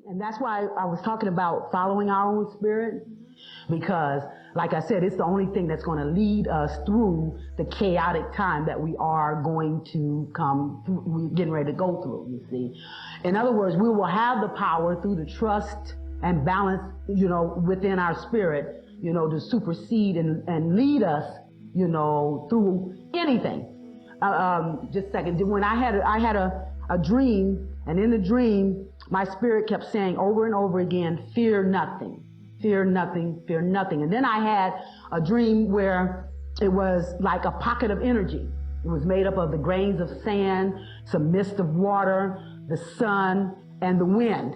And that's why I was talking about following our own spirit, because, like I said, it's the only thing that's going to lead us through the chaotic time that we are going to we're getting ready to go through, you see. In other words, we will have the power through the trust and balance, within our spirit, to supersede and lead us, through anything. Just a second. When I had a dream, and in the dream, my spirit kept saying over and over again, fear nothing, fear nothing, fear nothing. And then I had a dream where it was like a pocket of energy. It was made up of the grains of sand, some mist of water, the sun, and the wind.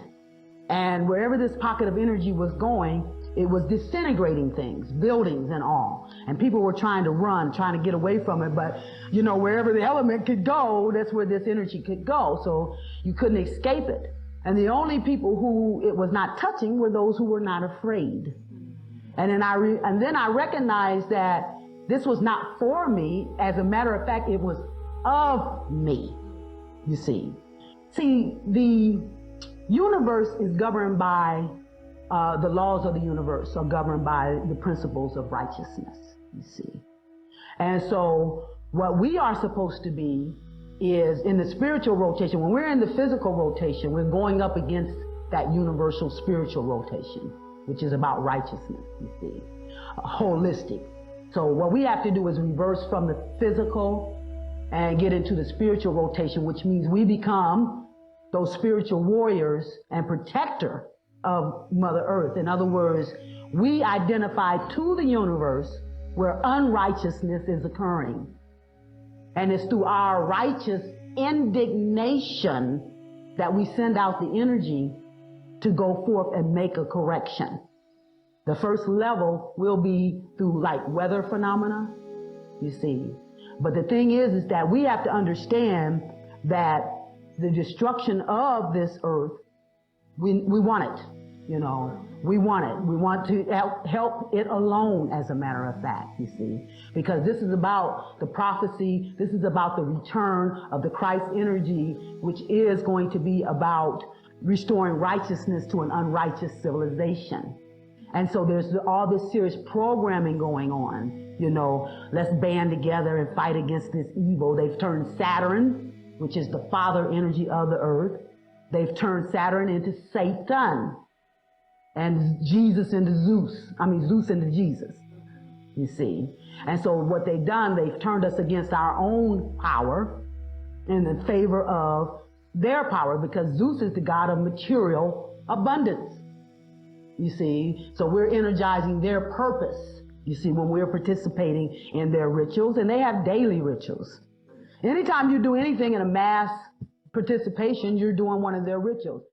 And wherever this pocket of energy was going, it was disintegrating things, buildings and all. And people were trying to run, trying to get away from it. But, wherever the element could go, that's where this energy could go. So you couldn't escape it. And the only people who it was not touching were those who were not afraid. And then I recognized that this was not for me. As a matter of fact, it was of me, you see. See, the universe is governed by the laws of the universe are governed by the principles of righteousness, you see. And so what we are supposed to be is in the spiritual rotation. When we're in the physical rotation, we're going up against that universal spiritual rotation, which is about righteousness, you see, holistic. So what we have to do is reverse from the physical and get into the spiritual rotation, which means we become those spiritual warriors and protector of Mother Earth. In other words, we identify to the universe where unrighteousness is occurring. And it's through our righteous indignation that we send out the energy to go forth and make a correction. The first level will be through like weather phenomena, you see. But the thing is that we have to understand that the destruction of this earth, we want it. We want it. We want to help it alone, as a matter of fact, you see. Because this is about the prophecy, this is about the return of the Christ energy, which is going to be about restoring righteousness to an unrighteous civilization. And so there's all this serious programming going on, let's band together and fight against this evil. They've turned Saturn, which is the father energy of the earth, they've turned Saturn into Satan. And Zeus into Jesus, you see. And so what they've done, they've turned us against our own power in the favor of their power, because Zeus is the god of material abundance, you see. So we're energizing their purpose, you see, when we're participating in their rituals. And they have daily rituals. Anytime you do anything in a mass participation, you're doing one of their rituals.